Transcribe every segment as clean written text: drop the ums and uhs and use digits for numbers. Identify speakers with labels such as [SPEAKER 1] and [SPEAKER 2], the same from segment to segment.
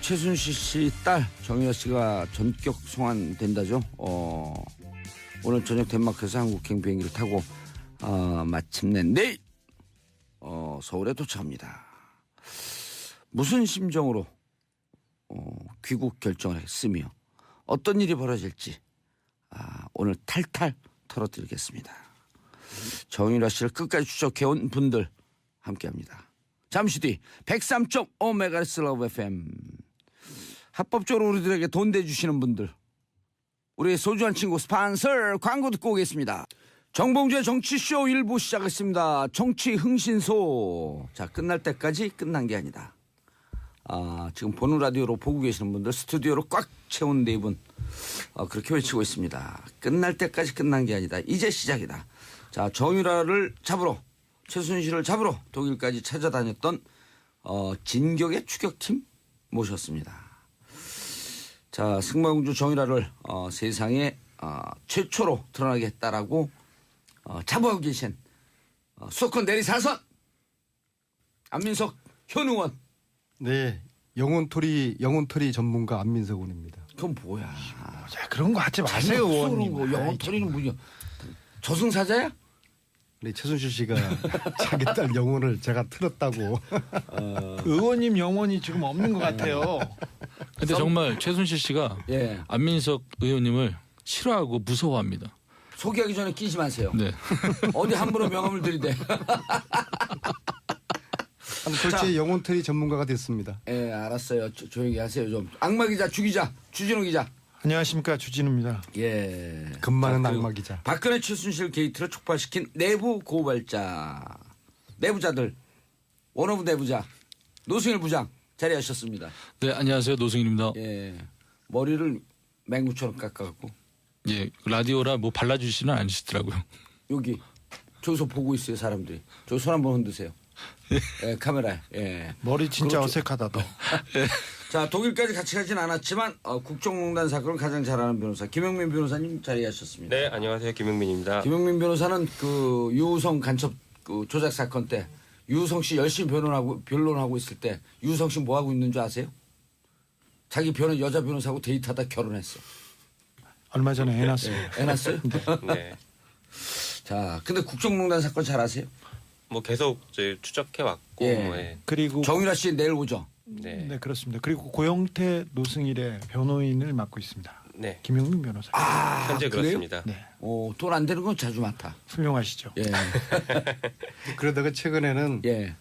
[SPEAKER 1] 최순실 씨 딸 정유라 씨가 전격 송환된다죠. 오늘 저녁 덴마크에서 한국행 비행기를 타고 마침내 내일 서울에 도착합니다. 무슨 심정으로 귀국 결정을 했으며 어떤 일이 벌어질지 오늘 탈탈 털어드리겠습니다. 정유라 씨를 끝까지 추적해온 분들 함께합니다. 잠시 뒤 103.5MHz 러브 FM 합법적으로 우리들에게 돈 대주시는 분들, 우리의 소중한 친구 스폰서 광고 듣고 오겠습니다. 정봉주의 정치쇼 1부 시작했습니다. 정치 흥신소. 자, 끝날 때까지 끝난 게 아니다. 지금 보는 라디오로 보고 계시는 분들, 스튜디오로 꽉 채운 네 분 그렇게 외치고 있습니다. 끝날 때까지 끝난 게 아니다. 이제 시작이다. 자, 정유라를 잡으러, 최순실을 잡으러 독일까지 찾아다녔던 진격의 추격팀 모셨습니다. 자, 승마공주 정유라를 세상에 최초로 드러나게 했다라고 자부하고 계신 수도권 내리사선 안민석 현 의원.
[SPEAKER 2] 네, 영혼토리 전문가 안민석 의원입니다.
[SPEAKER 1] 그건 뭐야?
[SPEAKER 3] 자, 그런 거 하지 마세요, 의원님.
[SPEAKER 1] 영혼토리는 뭐냐? 저승사자야?
[SPEAKER 2] 네, 최순실 씨가 자기 딸 영혼을 제가 틀었다고.
[SPEAKER 3] 의원님 영혼이 지금 없는 것 같아요.
[SPEAKER 4] 근데 정말 최순실 씨가 안민석 의원님을 싫어하고 무서워합니다.
[SPEAKER 1] 소개하기 전에 끼지 마세요.
[SPEAKER 4] 네.
[SPEAKER 1] 어디 함부로 명함을 들이대.
[SPEAKER 2] 솔직히 영혼토리 전문가가 됐습니다.
[SPEAKER 1] 예, 알았어요. 조용히 하세요 좀. 악마 기자, 주기자, 주진우 기자.
[SPEAKER 3] 안녕하십니까, 주진우입니다.
[SPEAKER 1] 예.
[SPEAKER 2] 금마는 악마 기자.
[SPEAKER 1] 박근혜 최순실 게이트를 촉발시킨 내부 고발자, 내부자들, 원오브 내부자 노승일 부장 자리하셨습니다.
[SPEAKER 4] 네, 안녕하세요, 노승일입니다.
[SPEAKER 1] 예. 머리를 맹구처럼 깎아갖고.
[SPEAKER 4] 예, 라디오라 뭐 발라주시는 않으시더라고요.
[SPEAKER 1] 여기 저기서 보고 있어요 사람들이. 저기 손 한번 흔드세요. 예, 카메라에. 예.
[SPEAKER 3] 머리 진짜
[SPEAKER 1] 그렇죠.
[SPEAKER 3] 어색하다 너.
[SPEAKER 1] 자, 독일까지 같이 가진 않았지만 국정농단 사건을 가장 잘 아는 변호사 김영민 변호사님 자리하셨습니다.
[SPEAKER 5] 네, 안녕하세요, 김영민입니다.
[SPEAKER 1] 김영민 변호사는 그 유우성 간첩 그 조작 사건 때 유우성 씨 열심히 변론하고 있을 때 유우성 씨 뭐 하고 있는 줄 아세요? 자기 여자 변호사하고 데이트하다 결혼했어.
[SPEAKER 3] 얼마 전에 애 낳았어요.
[SPEAKER 1] 애 낳았어요?
[SPEAKER 5] 네.
[SPEAKER 1] 자, 근데 국정농단 사건 잘 아세요?
[SPEAKER 5] 뭐 계속 추적해 왔고,
[SPEAKER 1] 예.
[SPEAKER 3] 그리고
[SPEAKER 1] 정유라 씨 내일 오죠?
[SPEAKER 5] 네.
[SPEAKER 3] 네, 그렇습니다. 그리고 고영태 노승일의 변호인을 맡고 있습니다.
[SPEAKER 5] 네.
[SPEAKER 3] 김영민 변호사.
[SPEAKER 5] 현재
[SPEAKER 1] 그래요?
[SPEAKER 5] 그렇습니다.
[SPEAKER 3] 네,
[SPEAKER 1] 돈 안 되는 건 자주 많다.
[SPEAKER 3] 훌륭하시죠.
[SPEAKER 1] 예.
[SPEAKER 2] 그러다가 최근에는
[SPEAKER 1] 예.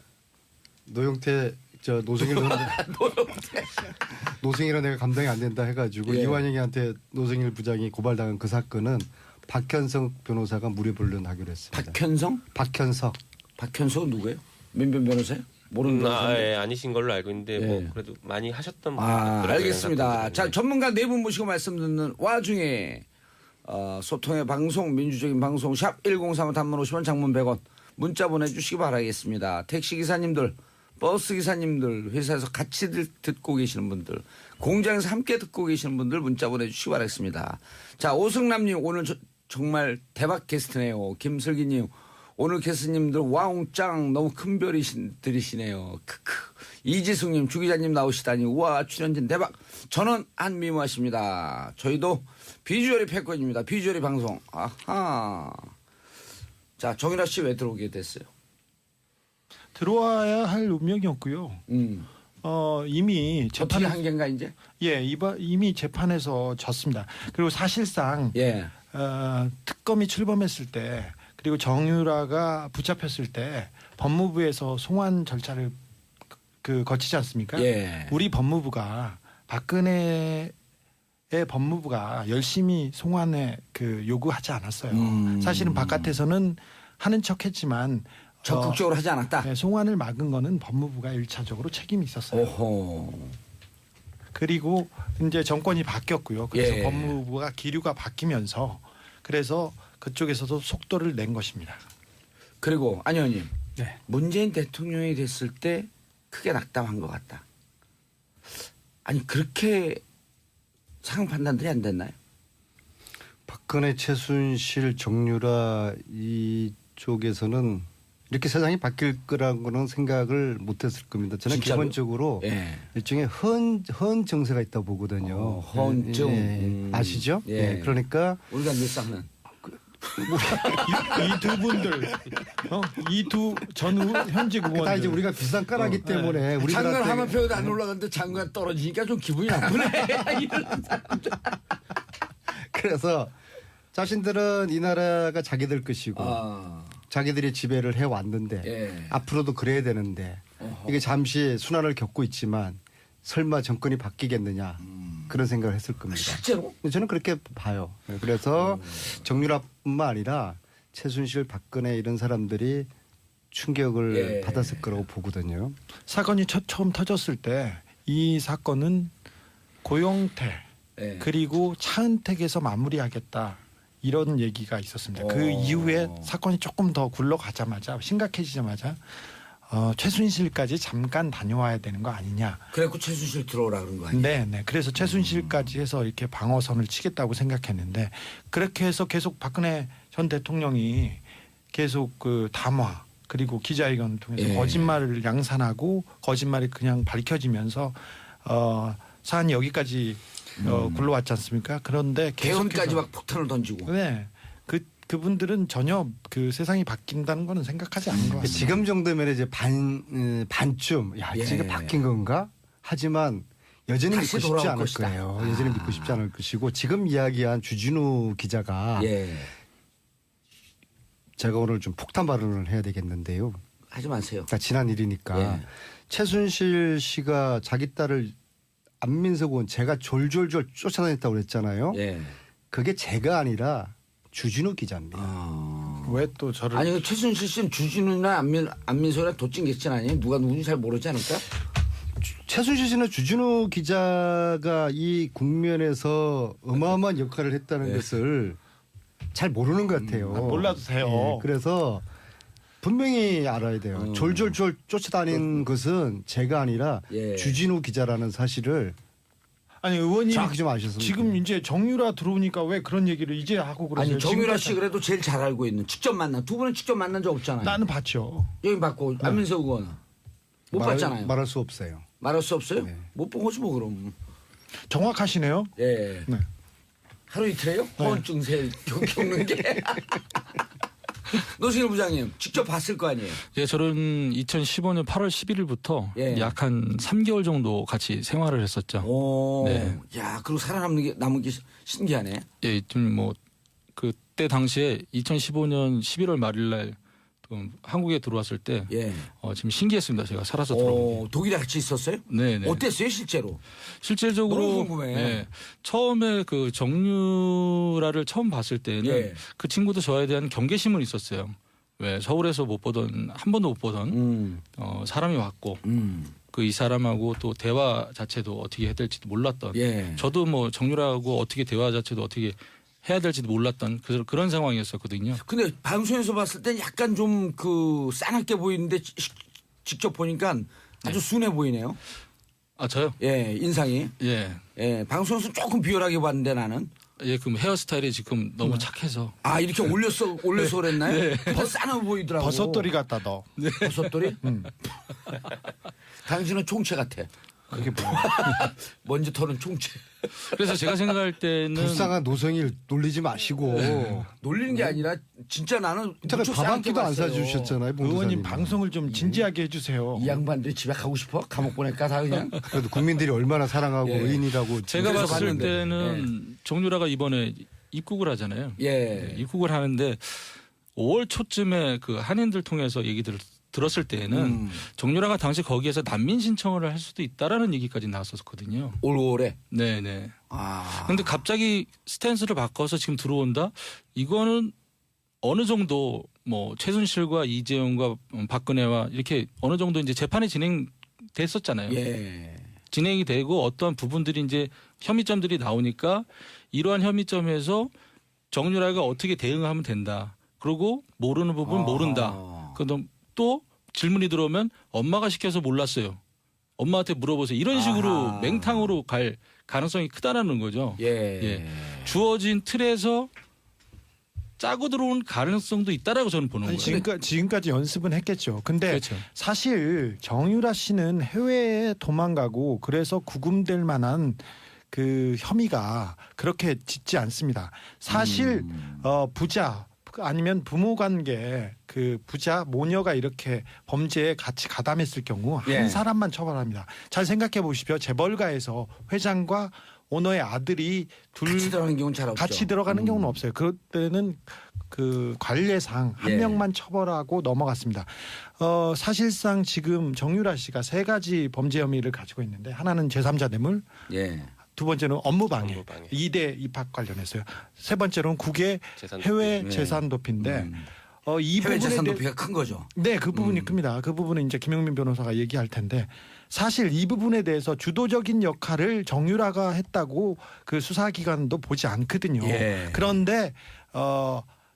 [SPEAKER 2] 노승일은 내가 감당이 안 된다 해가지고
[SPEAKER 1] 예.
[SPEAKER 2] 이완영이한테 노승일 부장이 고발당한 그 사건은 박현석 변호사가 무료 변론하기로 했습니다.
[SPEAKER 1] 박현석은 누구예요? 민변 변호사예요? 모르는 변호사인데.
[SPEAKER 5] 예, 아니신 걸로 알고 있는데 뭐 그래도 많이 하셨던 분이 있더라고요,
[SPEAKER 1] 알겠습니다. 자,
[SPEAKER 5] 사건들은.
[SPEAKER 1] 전문가 네 분 모시고 말씀 듣는 와중에 소통의 방송, 민주적인 방송 샵 1035 단문 50원, 장문 100원 문자 보내주시기 바라겠습니다. 택시기사님들, 버스기사님들, 회사에서 같이 듣고 계시는 분들, 공장에서 함께 듣고 계시는 분들 문자 보내주시기 바라겠습니다. 자, 오승남님 오늘 정말 대박 게스트네요. 김슬기님 오늘 게스트님들 와웅짱 너무 큰 별이시네요. 크크. 이지숙님 주기자님 나오시다니 우와 출연진 대박. 전원 한미모하십니다. 저희도 비주얼이 패권입니다. 비주얼이 방송. 아하. 자, 정유라 씨 왜 들어오게 됐어요?
[SPEAKER 3] 들어와야 할 운명이었고요. 이미
[SPEAKER 1] 재판이 한계인가 이제?
[SPEAKER 3] 예, 이미 재판에서 졌습니다. 그리고 사실상 특검이 출범했을 때 그리고 정유라가 붙잡혔을 때 법무부에서 송환 절차를 거치지 않습니까?
[SPEAKER 1] 예.
[SPEAKER 3] 우리 법무부가 박근혜의 법무부가 열심히 송환에 요구하지 않았어요. 사실은 바깥에서는 하는 척했지만
[SPEAKER 1] 적극적으로 하지 않았다.
[SPEAKER 3] 네, 송환을 막은 거는 법무부가 1차적으로 책임이 있었어요.
[SPEAKER 1] 오호.
[SPEAKER 3] 그리고 이제 정권이 바뀌었고요. 그래서
[SPEAKER 1] 예.
[SPEAKER 3] 법무부가 기류가 바뀌면서 그래서 그쪽에서도 속도를 낸 것입니다.
[SPEAKER 1] 그리고 안 의원님.
[SPEAKER 3] 네.
[SPEAKER 1] 문재인 대통령이 됐을 때 크게 낙담한 것 같다. 아니 그렇게 상황 판단들이 안 됐나요?
[SPEAKER 2] 박근혜, 최순실, 정유라 이쪽에서는 이렇게 세상이 바뀔 거라고는 생각을 못했을 겁니다. 저는
[SPEAKER 1] 진짜로요?
[SPEAKER 2] 기본적으로
[SPEAKER 1] 예.
[SPEAKER 2] 일종의 허언 정세가 있다고 보거든요.
[SPEAKER 1] 허언증.
[SPEAKER 2] 아시죠?
[SPEAKER 1] 예.
[SPEAKER 2] 예. 그러니까
[SPEAKER 1] 우리가 늘 쌓는.
[SPEAKER 3] 이 두 분들, 이 두 전후 현직 의원들.
[SPEAKER 2] 다 이제 우리가 비싼 까라기 때문에 우리들한테
[SPEAKER 1] 장관 하마표도 안 올라갔는데 장관 떨어지니까 좀 기분이 나쁘네. 이런 사람들.
[SPEAKER 2] 그래서 자신들은 이 나라가 자기들 것이고
[SPEAKER 1] 아,
[SPEAKER 2] 자기들이 지배를 해왔는데
[SPEAKER 1] 예.
[SPEAKER 2] 앞으로도 그래야 되는데 이게 잠시 순환을 겪고 있지만 설마 정권이 바뀌겠느냐 그런 생각을 했을 겁니다.
[SPEAKER 1] 실제로?
[SPEAKER 2] 근데 저는 그렇게 봐요. 그래서 정유라뿐만 아니라 최순실, 박근혜 이런 사람들이 충격을
[SPEAKER 1] 예.
[SPEAKER 2] 받았을 거라고 보거든요.
[SPEAKER 3] 사건이 처음 터졌을 때 이 사건은 고영태
[SPEAKER 1] 예.
[SPEAKER 3] 그리고 차은택에서 마무리하겠다 이런 얘기가 있었습니다. 그 이후에 사건이 조금 더 굴러가자마자 심각해지자마자 최순실까지 잠깐 다녀와야 되는 거 아니냐.
[SPEAKER 1] 그래갖고 최순실 들어오라 그런 거 아니에요?
[SPEAKER 3] 네. 그래서 최순실까지 해서 이렇게 방어선을 치겠다고 생각했는데 그렇게 해서 계속 박근혜 전 대통령이 계속 그 담화 그리고 기자회견을 통해서
[SPEAKER 1] 예.
[SPEAKER 3] 거짓말을 양산하고 거짓말이 그냥 밝혀지면서 사안이 여기까지 굴러왔지 않습니까? 그런데
[SPEAKER 1] 개헌까지
[SPEAKER 3] 계속해서
[SPEAKER 1] 막 폭탄을 던지고.
[SPEAKER 3] 네. 그분들은 전혀 그 세상이 바뀐다는 거는 생각하지 않은 것 같습니다.
[SPEAKER 2] 지금 정도면 이제 반쯤 야
[SPEAKER 1] 예.
[SPEAKER 2] 이게 바뀐 건가? 하지만 여전히
[SPEAKER 1] 다시
[SPEAKER 2] 믿고 싶지
[SPEAKER 1] 돌아올
[SPEAKER 2] 않을
[SPEAKER 1] 것이다.
[SPEAKER 2] 거예요. 여전히 믿고 싶지 않을 것이고 지금 이야기한 주진우 기자가
[SPEAKER 1] 예.
[SPEAKER 2] 제가 오늘 좀 폭탄 발언을 해야 되겠는데요.
[SPEAKER 1] 하지 마세요.
[SPEAKER 2] 그러니까 지난 일이니까
[SPEAKER 1] 예.
[SPEAKER 2] 최순실 씨가 자기 딸을 안민석 의원 제가 졸졸졸 쫓아다녔다고 그랬잖아요.
[SPEAKER 1] 예.
[SPEAKER 2] 그게 제가 아니라 주진우 기자입니다.
[SPEAKER 3] 왜 또 저를
[SPEAKER 1] 아니 그 최순실 씨는 주진우나 안민석이나 도찐개찐 아니에요? 누가 누군지 잘 모르지 않을까?
[SPEAKER 2] 최순실 씨는 주진우 기자가 이 국면에서 어마어마한 역할을 했다는 것을 잘 모르는 것 같아요.
[SPEAKER 3] 몰라도 돼요.
[SPEAKER 2] 예, 그래서 분명히 알아야 돼요. 졸졸졸 쫓아다닌 것은 제가 아니라
[SPEAKER 1] 예.
[SPEAKER 2] 주진우 기자라는 사실을
[SPEAKER 3] 아니 의원님
[SPEAKER 2] 정확히 좀 아셨으면
[SPEAKER 3] 지금
[SPEAKER 2] 좋겠네요.
[SPEAKER 3] 이제 정유라 들어오니까 왜 그런 얘기를 이제 하고 그러세요?
[SPEAKER 1] 아니 정유라 씨
[SPEAKER 3] 지금까지
[SPEAKER 1] 그래도 제일 잘 알고 있는 직접 만난 두 분은 직접 만난 적 없잖아요.
[SPEAKER 3] 나는 봤죠.
[SPEAKER 1] 여기 받고 안민석 의원 못 봤잖아요.
[SPEAKER 2] 말할 수 없어요.
[SPEAKER 1] 말할 수 없어요?
[SPEAKER 2] 네.
[SPEAKER 1] 못 본 거지 뭐 그럼.
[SPEAKER 3] 정확하시네요.
[SPEAKER 1] 예.
[SPEAKER 3] 네.
[SPEAKER 1] 하루 이틀에요? 허언증세 겪는 게. 노승일 부장님 직접 봤을 거 아니에요?
[SPEAKER 4] 예, 저는 2015년 8월 11일부터
[SPEAKER 1] 예.
[SPEAKER 4] 약 한 3개월 정도 같이 생활을 했었죠.
[SPEAKER 1] 오.
[SPEAKER 4] 네.
[SPEAKER 1] 야, 그리고 살아남은 게 신기하네.
[SPEAKER 4] 예, 좀 뭐 그때 당시에 2015년 11월 말일날 한국에 들어왔을 때
[SPEAKER 1] 예.
[SPEAKER 4] 지금 신기했습니다. 제가 살아서 들어온 게.
[SPEAKER 1] 독일에 같이 있었어요?
[SPEAKER 4] 네네.
[SPEAKER 1] 어땠어요, 실제로?
[SPEAKER 4] 실질적으로
[SPEAKER 1] 너무 궁금해.
[SPEAKER 4] 예, 처음에 그 정유라를 처음 봤을 때는
[SPEAKER 1] 예.
[SPEAKER 4] 그 친구도 저에 대한 경계심은 있었어요. 왜 서울에서 못 보던 한 번도 못 보던 사람이 왔고 그 이 사람하고 또 대화 자체도 어떻게 해야 될지도 몰랐던.
[SPEAKER 1] 예.
[SPEAKER 4] 저도 뭐 정유라하고 어떻게 대화 자체도 어떻게 해야 될지도 몰랐던 그런 상황이었었거든요.
[SPEAKER 1] 근데 방송에서 봤을 땐 약간 좀 그 싸납게 보이는데 직접 보니까 아주 순해 보이네요.
[SPEAKER 4] 아 저요?
[SPEAKER 1] 예, 인상이.
[SPEAKER 4] 예.
[SPEAKER 1] 예, 방송에서 조금 비열하게 봤는데 나는.
[SPEAKER 4] 예, 그럼 헤어스타일이 지금 너무 착해서.
[SPEAKER 1] 아, 이렇게 올려서 그랬나요? 더 싸나 보이더라고.
[SPEAKER 3] 버섯돌이 같다 너.
[SPEAKER 1] 버섯돌이? 당신은 총채 같아.
[SPEAKER 3] 그게 뭐야?
[SPEAKER 1] 먼지 털은 총채.
[SPEAKER 4] 그래서 제가 생각할 때는
[SPEAKER 2] 불쌍한 노성일 놀리지 마시고
[SPEAKER 1] 놀리는 게 아니라 진짜 나는
[SPEAKER 2] 제가
[SPEAKER 1] 무척
[SPEAKER 2] 밥 한 끼도 안
[SPEAKER 1] 싸게 봤어요.
[SPEAKER 2] 사주셨잖아요. 봉
[SPEAKER 3] 의원님
[SPEAKER 2] 기자님.
[SPEAKER 3] 방송을 좀 진지하게 해주세요.
[SPEAKER 1] 이 양반들이 집에 가고 싶어? 감옥 보낼까 다 그냥?
[SPEAKER 2] 그래도 국민들이 얼마나 사랑하고
[SPEAKER 1] 예.
[SPEAKER 2] 의인이라고
[SPEAKER 4] 제가
[SPEAKER 1] 그래서
[SPEAKER 4] 봤을
[SPEAKER 1] 봤는데.
[SPEAKER 4] 때는 정유라가 이번에 입국을 하잖아요.
[SPEAKER 1] 예.
[SPEAKER 4] 입국을 하는데 5월 초쯤에 그 한인들 통해서 얘기들을 들었을 때는 정유라가 당시 거기에서 난민 신청을 할 수도 있다라는 얘기까지 나왔었거든요.
[SPEAKER 1] 올 5월에.
[SPEAKER 4] 네네.
[SPEAKER 1] 아.
[SPEAKER 4] 근데 갑자기 스탠스를 바꿔서 지금 들어온다? 이거는 어느 정도 뭐 최순실과 이재용과 박근혜와 이렇게 어느 정도 이제 재판이 진행됐었잖아요.
[SPEAKER 1] 예.
[SPEAKER 4] 진행이 되고 어떠한 부분들이 이제 혐의점들이 나오니까 이러한 혐의점에서 정유라가 어떻게 대응하면 된다. 그리고 모르는 부분 모른다. 그다음 또 질문이 들어오면 엄마가 시켜서 몰랐어요. 엄마한테 물어보세요. 이런 식으로 맹탕으로 갈 가능성이 크다라는 거죠.
[SPEAKER 1] 예.
[SPEAKER 4] 예. 주어진 틀에서 짜고 들어온 가능성도 있다라고 저는 보는
[SPEAKER 3] 아니,
[SPEAKER 4] 거예요.
[SPEAKER 3] 지금까지 연습은 했겠죠. 근데
[SPEAKER 4] 그렇죠.
[SPEAKER 3] 사실 정유라 씨는 해외에 도망가고 그래서 구금될 만한 그 혐의가 그렇게 짙지 않습니다. 사실 부자 아니면 부모 관계 그 부자 모녀가 이렇게 범죄에 같이 가담했을 경우
[SPEAKER 1] 예.
[SPEAKER 3] 한 사람만 처벌합니다. 잘 생각해 보십시오. 재벌가에서 회장과 오너의 아들이
[SPEAKER 1] 같이 들어가는 경우는 잘 없죠.
[SPEAKER 3] 같이 들어가는 경우는 없어요. 그때는 그 관례상 한
[SPEAKER 1] 예.
[SPEAKER 3] 명만 처벌하고 넘어갔습니다. 사실상 지금 정유라 씨가 3가지 범죄 혐의를 가지고 있는데 하나는 제3자 뇌물,
[SPEAKER 1] 예.
[SPEAKER 3] 두 번째는 업무방해,
[SPEAKER 5] 업무방해.
[SPEAKER 3] 2대 입학 관련해서요. 세 번째로는 국외
[SPEAKER 5] 재산
[SPEAKER 3] 해외
[SPEAKER 1] 도피.
[SPEAKER 3] 재산 도피인데 이
[SPEAKER 1] 해외
[SPEAKER 3] 부분에
[SPEAKER 1] 재산
[SPEAKER 3] 대해
[SPEAKER 1] 도피가 큰 거죠.
[SPEAKER 3] 네, 그 부분이 큽니다. 그 부분은 이제 김영민 변호사가 얘기할 텐데 사실 이 부분에 대해서 주도적인 역할을 정유라가 했다고 그 수사기관도 보지 않거든요.
[SPEAKER 1] 예.
[SPEAKER 3] 그런데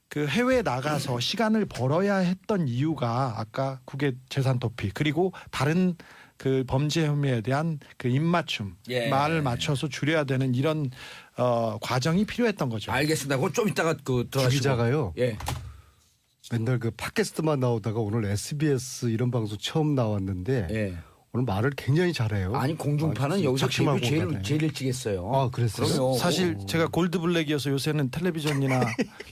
[SPEAKER 3] 그 해외에 나가서 시간을 벌어야 했던 이유가 아까 국외 재산 도피 그리고 다른 그 범죄 혐의에 대한 그 입맞춤
[SPEAKER 1] 예.
[SPEAKER 3] 말을 맞춰서 줄여야 되는 이런 과정이 필요했던 거죠.
[SPEAKER 1] 알겠습니다. 그건 좀 이따가 그
[SPEAKER 2] 주
[SPEAKER 1] 들어가시고.
[SPEAKER 2] 기자가요.
[SPEAKER 1] 예.
[SPEAKER 2] 맨날 그 팟캐스트만 나오다가 오늘 SBS 이런 방송 처음 나왔는데
[SPEAKER 1] 예.
[SPEAKER 2] 오늘 말을 굉장히 잘해요.
[SPEAKER 1] 아니 공중파는
[SPEAKER 2] 아,
[SPEAKER 1] 여기서
[SPEAKER 2] 작심할
[SPEAKER 1] 데뷔
[SPEAKER 2] 것 같네.
[SPEAKER 1] 제일 일찍 했어요.
[SPEAKER 2] 아, 그랬어요?
[SPEAKER 1] 그럼요.
[SPEAKER 3] 사실 제가 골드블랙이어서 요새는 텔레비전이나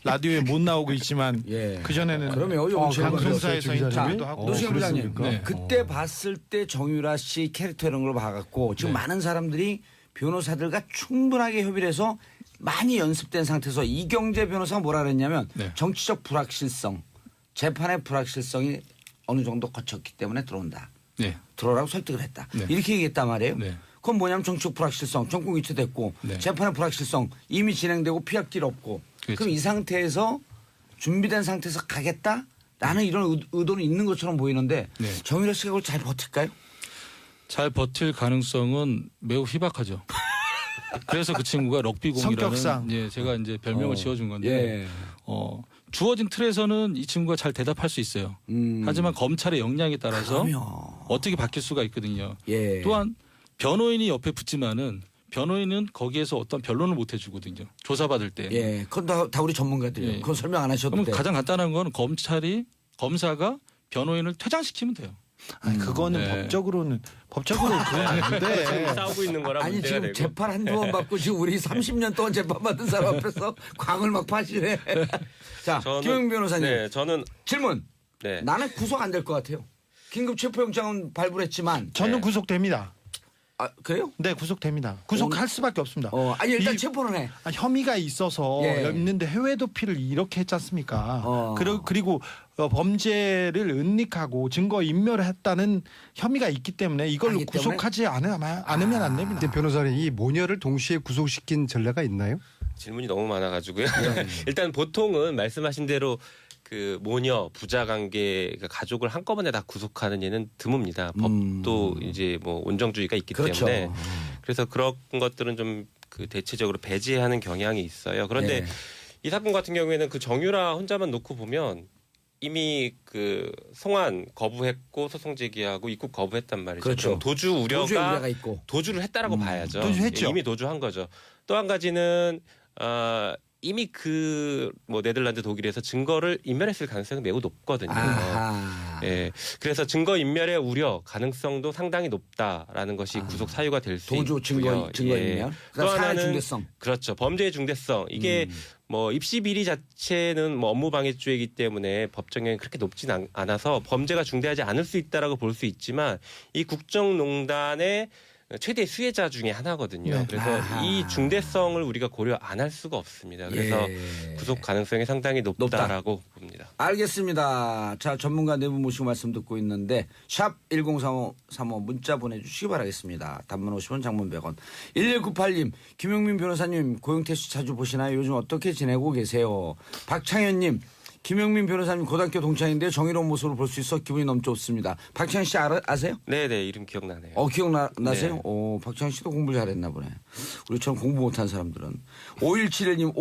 [SPEAKER 3] 라디오에 못 나오고 있지만
[SPEAKER 1] 예.
[SPEAKER 3] 그전에는
[SPEAKER 1] 그럼요. 요즘
[SPEAKER 3] 방송사에서
[SPEAKER 2] 주 기자님이?
[SPEAKER 3] 인터뷰도 하고
[SPEAKER 1] 노승현 부장님,
[SPEAKER 2] 그랬습니까?
[SPEAKER 3] 네.
[SPEAKER 1] 그때 봤을 때 정유라 씨 캐릭터 이런 걸 봐갖고 지금
[SPEAKER 3] 네.
[SPEAKER 1] 많은 사람들이 변호사들과 충분하게 협의를 해서 많이 연습된 상태에서 이경재 변호사가 뭐라 그랬냐면
[SPEAKER 4] 네.
[SPEAKER 1] 정치적 불확실성, 재판의 불확실성이 어느 정도 거쳤기 때문에 들어온다.
[SPEAKER 4] 네.
[SPEAKER 1] 들어오라고 설득을 했다.
[SPEAKER 4] 네.
[SPEAKER 1] 이렇게 얘기했단 말이에요.
[SPEAKER 4] 네.
[SPEAKER 1] 그건 뭐냐면 정치적 불확실성, 정권 교체됐고
[SPEAKER 4] 네.
[SPEAKER 1] 재판의 불확실성 이미 진행되고 피할 길 없고
[SPEAKER 4] 그렇죠.
[SPEAKER 1] 그럼 이 상태에서 준비된 상태에서 가겠다라는 이런 의도는 있는 것처럼 보이는데
[SPEAKER 4] 네.
[SPEAKER 1] 정유라 씨가 그걸 잘 버틸까요?
[SPEAKER 4] 잘 버틸 가능성은 매우 희박하죠. 그래서 그 친구가 럭비공이라는
[SPEAKER 3] 성격상.
[SPEAKER 4] 예, 제가 이제 별명을 지어준 건데
[SPEAKER 1] 예.
[SPEAKER 4] 주어진 틀에서는 이 친구가 잘 대답할 수 있어요. 하지만 검찰의 역량에 따라서
[SPEAKER 1] 그럼요.
[SPEAKER 4] 어떻게 바뀔 수가 있거든요.
[SPEAKER 1] 예.
[SPEAKER 4] 또한 변호인이 옆에 붙지만은 변호인은 거기에서 어떤 변론을 못 해주거든요. 조사받을 때.
[SPEAKER 1] 예. 그건 다 우리 전문가들이에요.
[SPEAKER 4] 예.
[SPEAKER 1] 그건 설명 안 하셔도
[SPEAKER 4] 그러면
[SPEAKER 1] 돼요.
[SPEAKER 4] 가장 간단한 건 검사가 변호인을 퇴장시키면 돼요.
[SPEAKER 3] 아니, 그거는
[SPEAKER 4] 네.
[SPEAKER 3] 법적으로는 그건 아닌데
[SPEAKER 5] 지금 싸우고 있는 거라
[SPEAKER 1] 아니
[SPEAKER 5] 문제가
[SPEAKER 1] 지금
[SPEAKER 5] 되고.
[SPEAKER 1] 재판 한두 번 받고 지금 우리 30년 동안 재판 받은 사람 앞에서 광을 막 파시네. 자, 김영 변호사님
[SPEAKER 5] 네, 저는
[SPEAKER 1] 질문.
[SPEAKER 5] 네.
[SPEAKER 1] 나는 구속 안 될 것 같아요. 긴급 체포영장은 발부했지만
[SPEAKER 3] 저는
[SPEAKER 5] 네.
[SPEAKER 3] 구속됩니다.
[SPEAKER 1] 아, 그래요?
[SPEAKER 3] 네, 구속됩니다. 구속할 수밖에 없습니다.
[SPEAKER 1] 아니 일단
[SPEAKER 3] 이-
[SPEAKER 1] 체포는 해.
[SPEAKER 3] 혐의가 있어서
[SPEAKER 1] 예.
[SPEAKER 3] 있는데 해외 도피를 이렇게 했지 않습니까?
[SPEAKER 1] 어.
[SPEAKER 3] 그리고 범죄를 은닉하고 증거 인멸을 했다는 혐의가 있기 때문에 이걸로
[SPEAKER 1] 알기 때문에?
[SPEAKER 3] 구속하지 않으면 안 됩니다.
[SPEAKER 2] 근데 변호사님 이 모녀를 동시에 구속시킨 전례가 있나요?
[SPEAKER 5] 질문이 너무 많아가지고요.
[SPEAKER 1] 네.
[SPEAKER 5] 일단 보통은 말씀하신 대로 그 모녀 부자 관계 가족을 한꺼번에 다 구속하는 예는 드뭅니다. 법도 이제 뭐 온정주의가 있기
[SPEAKER 1] 그렇죠.
[SPEAKER 5] 때문에 그래서 그런 것들은 좀 그 대체적으로 배제하는 경향이 있어요. 그런데
[SPEAKER 1] 네.
[SPEAKER 5] 이 사건 같은 경우에는 그 정유라 혼자만 놓고 보면 이미 그 송환 거부했고 소송 제기하고 입국 거부했단 말이죠.
[SPEAKER 1] 그렇죠.
[SPEAKER 5] 그럼 도주의
[SPEAKER 1] 도주의
[SPEAKER 5] 우려가
[SPEAKER 1] 우려가 있고.
[SPEAKER 5] 도주를 했다라고 봐야죠.
[SPEAKER 3] 도주했죠.
[SPEAKER 5] 이미 도주한 거죠. 또 한 가지는 이미 그 뭐 네덜란드 독일에서 증거를 인멸했을 가능성이 매우 높거든요.
[SPEAKER 1] 아하.
[SPEAKER 5] 예, 그래서 증거 인멸의 우려 가능성도 상당히 높다라는 것이 구속 사유가 될 수 있고요.
[SPEAKER 1] 도주 증거 인멸.
[SPEAKER 5] 또
[SPEAKER 1] 그다음 사회
[SPEAKER 5] 하나는
[SPEAKER 1] 중대성.
[SPEAKER 5] 그렇죠. 범죄의 중대성. 이게 뭐 입시 비리 자체는 뭐 업무방해죄이기 때문에 법정형이 그렇게 높진 않아서 범죄가 중대하지 않을 수 있다라고 볼 수 있지만 이 국정농단의 최대 수혜자 중에 하나거든요.
[SPEAKER 3] 네.
[SPEAKER 5] 그래서
[SPEAKER 1] 아하.
[SPEAKER 5] 이 중대성을 우리가 고려 안 할 수가 없습니다. 그래서
[SPEAKER 1] 예.
[SPEAKER 5] 구속 가능성이 상당히 높다라고 봅니다.
[SPEAKER 1] 알겠습니다. 자, 전문가 네 분 모시고 말씀 듣고 있는데 샵 1035 문자 보내주시기 바라겠습니다. 단문 50원 장문 100원. 1198님 김용민 변호사님 고영태 씨 자주 보시나요? 요즘 어떻게 지내고 계세요? 박창현님 김용민 변호사님 고등학교 동창인데 정의로운 모습을 볼 수 있어 기분이 너무 좋습니다. 박창현 씨 아세요?
[SPEAKER 5] 네네 이름 기억나네요.
[SPEAKER 1] 기억나세요?
[SPEAKER 5] 네.
[SPEAKER 1] 박창현 씨도 공부 잘했나 보네. 우리처럼 공부 못한 사람들은. 5171님,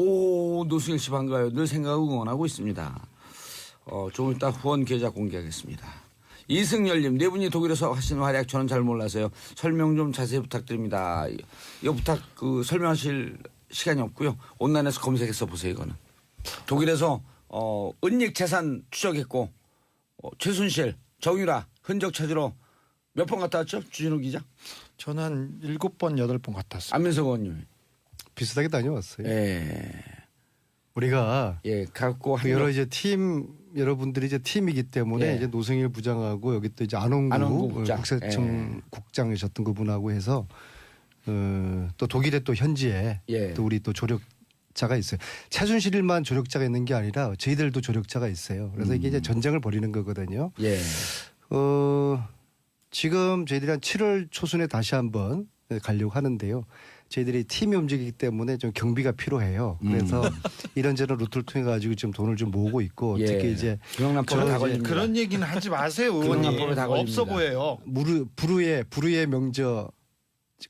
[SPEAKER 1] 노승일 씨 반가워요. 늘 생각하고 응원하고 있습니다. 조금 이따 후원 계좌 공개하겠습니다. 이승열님, 네 분이 독일에서 하시는 활약 저는 잘 몰라서요. 설명 좀 자세히 부탁드립니다. 이거 설명하실 시간이 없고요. 온라인에서 검색해서 보세요, 이거는. 독일에서 은닉 재산 추적했고 최순실, 정유라 흔적 찾으러 몇 번 갔다 왔죠? 주진우 기자.
[SPEAKER 3] 저는 한 7번, 8번 갔다 왔어요.
[SPEAKER 1] 안민석 의원님.
[SPEAKER 2] 비슷하게 다녀왔어요.
[SPEAKER 1] 예.
[SPEAKER 2] 우리가
[SPEAKER 1] 예, 갖고
[SPEAKER 2] 그 여러 이제 팀 여러분들이 이제 팀이기 때문에
[SPEAKER 1] 예.
[SPEAKER 2] 이제 노승일 부장하고 여기 또 이제 안홍구
[SPEAKER 1] 국장.
[SPEAKER 2] 국세청 국장이셨던 그분하고 해서 또 독일에 또 현지에
[SPEAKER 1] 예.
[SPEAKER 2] 또 우리 또 조력자가 있어요. 최순실만 조력자가 있는 게 아니라 저희들도 조력자가 있어요. 그래서 이게 이제 전쟁을 벌이는 거거든요.
[SPEAKER 1] 예.
[SPEAKER 2] 지금 저희들이 한 7월 초순에 다시 한번 가려고 하는데요. 저희들이 팀이 움직이기 때문에 좀 경비가 필요해요. 그래서 이런저런 루트를 통해 가지고 지금 돈을 좀 모으고 있고
[SPEAKER 1] 예.
[SPEAKER 2] 특히 이제
[SPEAKER 1] 중앙남법에 다
[SPEAKER 2] 저 이제
[SPEAKER 1] 걸립니다.
[SPEAKER 3] 그런 얘기는 하지 마세요, 의원님.
[SPEAKER 1] 그런 다 걸립니다.
[SPEAKER 3] 없어 보여요.
[SPEAKER 2] 불후의 명저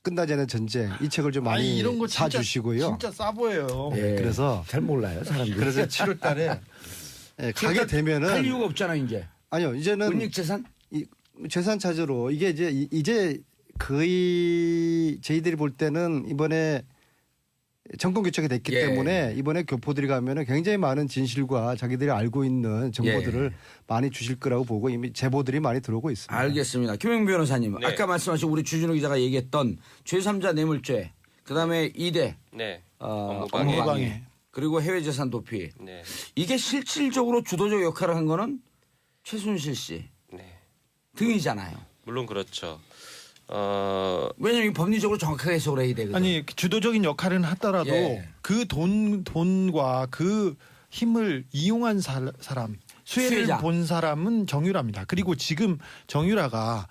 [SPEAKER 2] 끝나지 않은 전쟁 이 책을 좀 많이
[SPEAKER 3] 아니, 이런 거 진짜,
[SPEAKER 2] 사주시고요.
[SPEAKER 3] 진짜 싸 보여요.
[SPEAKER 1] 예.
[SPEAKER 2] 그래서
[SPEAKER 1] 잘 몰라요, 사람들이.
[SPEAKER 2] 그래서 7월 달에 가게
[SPEAKER 1] 할
[SPEAKER 2] 되면은
[SPEAKER 1] 이유가 없잖아, 이제.
[SPEAKER 2] 아니요 이제는
[SPEAKER 1] 은닉 재산?
[SPEAKER 2] 재산 찾으러 이게 이제 거의 저희들이 볼 때는 이번에 정권 교체가 됐기
[SPEAKER 1] 예.
[SPEAKER 2] 때문에 이번에 교포들이 가면은 굉장히 많은 진실과 자기들이 알고 있는 정보들을
[SPEAKER 1] 예.
[SPEAKER 2] 많이 주실 거라고 보고 이미 제보들이 많이 들어오고 있습니다.
[SPEAKER 1] 알겠습니다. 김영 변호사님.
[SPEAKER 5] 네.
[SPEAKER 1] 아까 말씀하신 우리 주진우 기자가 얘기했던 제3자 뇌물죄, 그다음에 2대
[SPEAKER 5] 네.
[SPEAKER 1] 업무방해,
[SPEAKER 3] 업무방해.
[SPEAKER 1] 그리고 해외재산 도피.
[SPEAKER 5] 네.
[SPEAKER 1] 이게 실질적으로 주도적 역할을 한 거는 최순실 씨
[SPEAKER 5] 네.
[SPEAKER 1] 등이잖아요.
[SPEAKER 5] 물론 그렇죠.
[SPEAKER 1] 왜냐하면 이 법리적으로 정확하게 해석을 해야 되거든요.
[SPEAKER 3] 아니 주도적인 역할은 하더라도
[SPEAKER 1] 예.
[SPEAKER 3] 그 돈과 그 힘을 이용한 사람 수혜를
[SPEAKER 1] 수혜자.
[SPEAKER 3] 본 사람은 정유라입니다. 그리고 지금 정유라가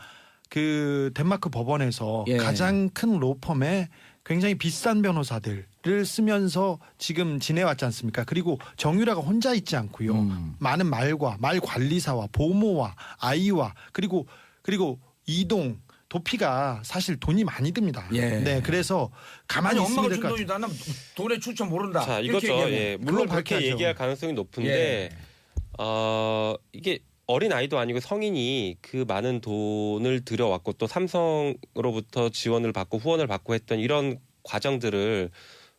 [SPEAKER 3] 그 덴마크 법원에서
[SPEAKER 1] 예.
[SPEAKER 3] 가장 큰 로펌에 굉장히 비싼 변호사들을 쓰면서 지금 지내왔지 않습니까? 그리고 정유라가 혼자 있지 않고요. 많은 말 관리사와 보모와 아이와 그리고 이동 도피가 사실 돈이 많이 듭니다.
[SPEAKER 1] 예.
[SPEAKER 3] 네, 그래서
[SPEAKER 1] 아니
[SPEAKER 3] 가만히
[SPEAKER 1] 엄마가
[SPEAKER 3] 있으면
[SPEAKER 1] 준
[SPEAKER 3] 될것 같아요.
[SPEAKER 1] 돈이다. 나 돈의 출처 모른다.
[SPEAKER 5] 자,
[SPEAKER 1] 이렇게
[SPEAKER 5] 이거죠.
[SPEAKER 1] 얘기하면.
[SPEAKER 5] 예. 물론
[SPEAKER 3] 그건
[SPEAKER 5] 그렇게
[SPEAKER 3] 밝혀야죠.
[SPEAKER 5] 얘기할 가능성이 높은데 이게 어린 아이도 아니고 성인이 그 많은 돈을 들여왔고 또 삼성으로부터 지원을 받고 후원을 받고 했던 이런 과정들을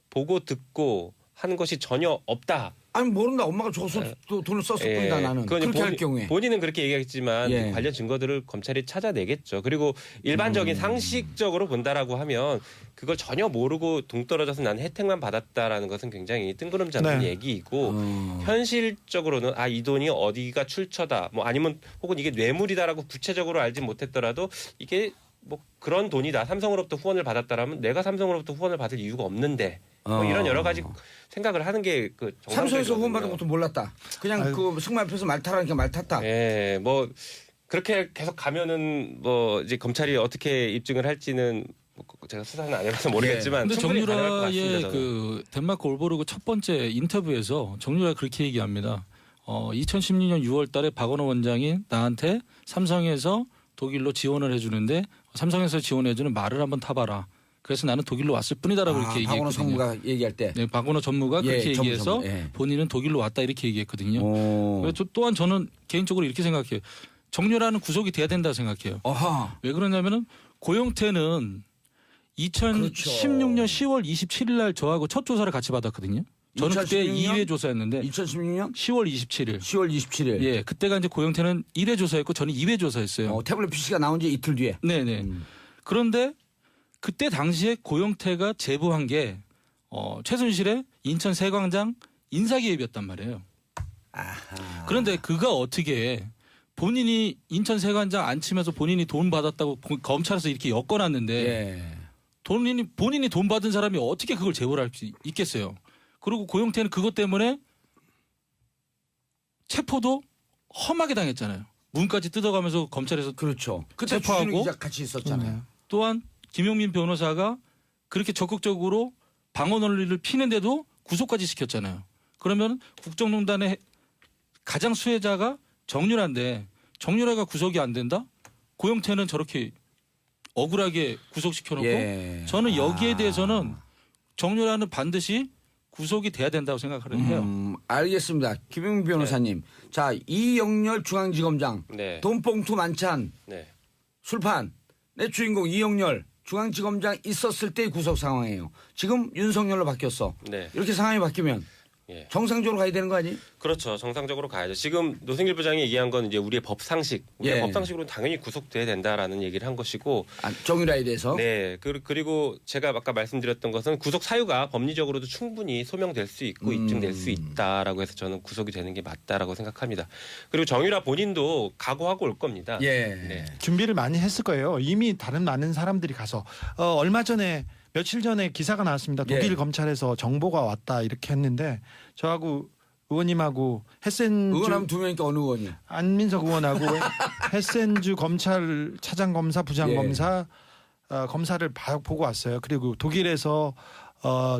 [SPEAKER 5] 보고 듣고 한 것이 전혀 없다.
[SPEAKER 1] 아니 모른다. 엄마가 줘서 또 돈을 썼을 뿐이다 나는.
[SPEAKER 5] 그건
[SPEAKER 1] 그렇게 할 경우에.
[SPEAKER 5] 본인은 그렇게 얘기했지만
[SPEAKER 1] 예.
[SPEAKER 5] 관련 증거들을 검찰이 찾아내겠죠. 그리고 일반적인 상식적으로 본다라고 하면 그걸 전혀 모르고 동떨어져서 난 혜택만 받았다라는 것은 굉장히 뜬구름 잡는
[SPEAKER 3] 네.
[SPEAKER 5] 얘기이고 현실적으로는 이 돈이 어디가 출처다 뭐 아니면 혹은 이게 뇌물이다라고 구체적으로 알지 못했더라도 이게 뭐 그런 돈이다. 삼성으로부터 후원을 받았다라면 내가 삼성으로부터 후원을 받을 이유가 없는데 뭐 이런 여러 가지 생각을 하는 게 그
[SPEAKER 1] 삼성에서 후원 받은 것도 몰랐다. 그냥
[SPEAKER 3] 아유.
[SPEAKER 1] 그 승마 앞에서 말 타라니까 말 탔다.
[SPEAKER 5] 예, 뭐 그렇게 계속 가면은 뭐 이제 검찰이 어떻게 입증을 할지는 뭐 제가 수사는 안 해봐서 모르겠지만
[SPEAKER 4] 근데
[SPEAKER 5] 충분히 가능할 것
[SPEAKER 4] 정유라의
[SPEAKER 5] 같습니다. 저는.
[SPEAKER 4] 그 덴마크 올보르그 첫 번째 인터뷰에서 정유라가 그렇게 얘기합니다. 2016년 6월달에 박원호 원장이 나한테 삼성에서 독일로 지원을 해주는데 삼성에서 지원해주는 말을 한번 타봐라. 그래서 나는 독일로 왔을 뿐이다라고 이렇게
[SPEAKER 1] 박원호
[SPEAKER 4] 얘기했거든요.
[SPEAKER 1] 성무가 얘기할 때.
[SPEAKER 4] 네, 박원호 전무가
[SPEAKER 1] 예,
[SPEAKER 4] 그렇게
[SPEAKER 1] 전무,
[SPEAKER 4] 얘기해서
[SPEAKER 1] 예.
[SPEAKER 4] 본인은 독일로 왔다 이렇게 얘기했거든요.
[SPEAKER 1] 오.
[SPEAKER 4] 그래서 또한 저는 개인적으로 이렇게 생각해요. 정유라는 구속이 돼야 된다 생각해요.
[SPEAKER 1] 어하.
[SPEAKER 4] 왜 그러냐면은 고영태는 2016년 10월 27일 날 저하고 첫 조사를 같이 받았거든요. 저는 그때
[SPEAKER 1] 2016년?
[SPEAKER 4] 2회 조사였는데
[SPEAKER 1] 2016년
[SPEAKER 4] 10월 27일.
[SPEAKER 1] 10월 27일.
[SPEAKER 4] 예, 그때가 이제 고영태는 1회 조사였고 저는 2회 조사했어요.
[SPEAKER 1] 태블릿 PC가 나온 지 이틀 뒤에.
[SPEAKER 4] 네네. 그런데 그때 당시에 고영태가 제보한 게 최순실의 인천 세광장 인사기획이었단 말이에요.
[SPEAKER 1] 아하.
[SPEAKER 4] 그런데 그가 어떻게 본인이 인천 세관장 안 치면서 본인이 돈 받았다고 검찰에서 이렇게 엮어놨는데
[SPEAKER 1] 예.
[SPEAKER 4] 본인이 돈 받은 사람이 어떻게 그걸 제보를 할 수 있겠어요. 그리고 고영태는 그것 때문에 체포도 험하게 당했잖아요. 문까지 뜯어가면서 검찰에서
[SPEAKER 1] 그렇죠. 그때
[SPEAKER 4] 체포하고
[SPEAKER 1] 주진우 기자 같이 있었잖아요.
[SPEAKER 4] 또한 김용민 변호사가 그렇게 적극적으로 방어 논리를 피는데도 구속까지 시켰잖아요. 그러면 국정농단의 가장 수혜자가 정유라인데 정유라가 구속이 안 된다? 고영태는 저렇게 억울하게 구속시켜놓고
[SPEAKER 1] 예.
[SPEAKER 4] 저는 여기에 대해서는 정유라는 반드시 구속이 돼야 된다고 생각을 해요.
[SPEAKER 1] 알겠습니다. 김용민 변호사님. 자, 이영렬 중앙지검장.
[SPEAKER 5] 네.
[SPEAKER 1] 돈봉투 만찬.
[SPEAKER 5] 네.
[SPEAKER 1] 술판. 내 주인공 이영렬 중앙지검장 있었을 때의 구속 상황이에요. 지금 윤석열로 바뀌었어.
[SPEAKER 5] 네.
[SPEAKER 1] 이렇게 상황이 바뀌면
[SPEAKER 5] 예.
[SPEAKER 1] 정상적으로 가야 되는 거 아니에요?
[SPEAKER 5] 그렇죠. 정상적으로 가야죠. 지금 노승길 부장이 얘기한 건 이제 우리의 법상식. 우리의
[SPEAKER 1] 예.
[SPEAKER 5] 법상식으로는 당연히 구속돼야 된다라는 얘기를 한 것이고.
[SPEAKER 1] 정유라에 대해서.
[SPEAKER 5] 네. 그리고 제가 아까 말씀드렸던 것은 구속 사유가 법리적으로도 충분히 소명될 수 있고 입증될 수 있다라고 해서 저는 구속이 되는 게 맞다라고 생각합니다. 그리고 정유라 본인도 각오하고 올 겁니다.
[SPEAKER 1] 예.
[SPEAKER 5] 네.
[SPEAKER 3] 준비를 많이 했을 거예요. 이미 다른 많은 사람들이 가서 얼마 전에 며칠 전에 기사가 나왔습니다. 독일
[SPEAKER 1] 예.
[SPEAKER 3] 검찰에서 정보가 왔다 이렇게 했는데 저하고 의원님하고 햇센주
[SPEAKER 1] 의원하면 두 명이니까 어느 의원이?
[SPEAKER 3] 안민석 의원하고 햇센주 검찰 차장검사 부장검사 검사를 보고 왔어요. 그리고 독일에서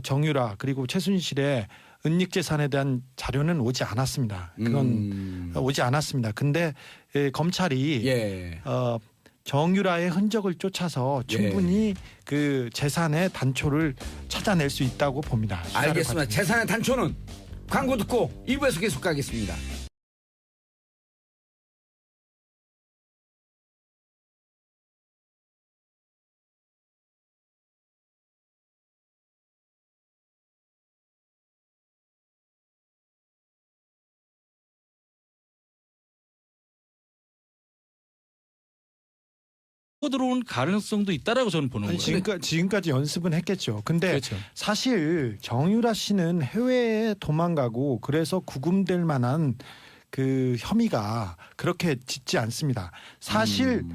[SPEAKER 3] 정유라 그리고 최순실의 은닉재산에 대한 자료는 오지 않았습니다. 그건 오지 않았습니다. 근데 검찰이
[SPEAKER 1] 예.
[SPEAKER 3] 정유라의 흔적을 쫓아서 충분히 그 재산의 단초를 찾아낼 수 있다고 봅니다. 수사를
[SPEAKER 1] 알겠습니다.
[SPEAKER 3] 받으면.
[SPEAKER 1] 재산의 단초는 광고 듣고 2부에서 계속 가겠습니다.
[SPEAKER 4] 들어온 가능성도 있다라고 저는 보는
[SPEAKER 3] 아니,
[SPEAKER 4] 거예요.
[SPEAKER 3] 지금까지 연습은 했겠죠. 근데
[SPEAKER 4] 그렇죠.
[SPEAKER 3] 사실 정유라 씨는 해외에 도망가고 그래서 구금될 만한 그 혐의가 그렇게 짙지 않습니다. 사실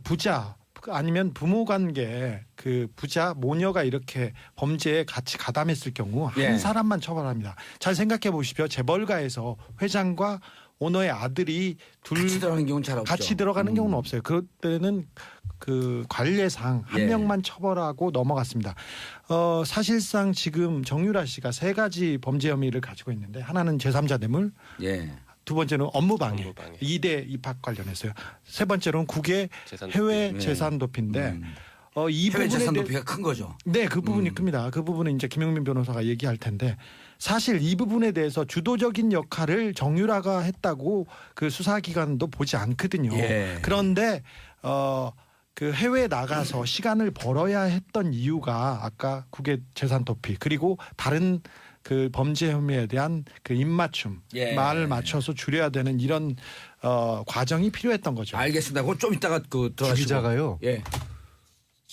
[SPEAKER 3] 부자 아니면 부모 관계 그 부자 모녀가 이렇게 범죄에 같이 가담했을 경우
[SPEAKER 1] 예.
[SPEAKER 3] 한 사람만 처벌합니다. 잘 생각해 보십시오. 재벌가에서 회장과 오너의 아들이
[SPEAKER 1] 같이 들어가는 경우는 잘 없죠.
[SPEAKER 3] 같이 들어가는 경우는 없어요. 그럴 때는 그 관례상 한
[SPEAKER 1] 예.
[SPEAKER 3] 명만 처벌하고 넘어갔습니다. 사실상 지금 정유라 씨가 세 가지 범죄 혐의를 가지고 있는데 하나는 제3자 뇌물,
[SPEAKER 1] 예.
[SPEAKER 3] 두 번째는 업무방해,
[SPEAKER 5] 업무방해.
[SPEAKER 3] 2대 입학 관련해서요. 세 번째로는 국외
[SPEAKER 5] 재산
[SPEAKER 3] 해외
[SPEAKER 1] 도피.
[SPEAKER 3] 재산 도피인데 이
[SPEAKER 1] 해외
[SPEAKER 3] 부분에
[SPEAKER 1] 재산
[SPEAKER 3] 대해
[SPEAKER 1] 도피가 큰 거죠.
[SPEAKER 3] 네, 그 부분이 큽니다. 그 부분은 이제 김용민 변호사가 얘기할 텐데 사실 이 부분에 대해서 주도적인 역할을 정유라가 했다고 그 수사기관도 보지 않거든요.
[SPEAKER 1] 예.
[SPEAKER 3] 그런데 그 해외에 나가서 시간을 벌어야 했던 이유가 아까 국외 재산 도피 그리고 다른 그 범죄 혐의에 대한 그 입맞춤
[SPEAKER 1] 예.
[SPEAKER 3] 말을 맞춰서 줄여야 되는 이런 과정이 필요했던 거죠.
[SPEAKER 1] 알겠습니다. 그거 좀 이따가 그 들어가시고.
[SPEAKER 2] 주 기자가요.
[SPEAKER 1] 예.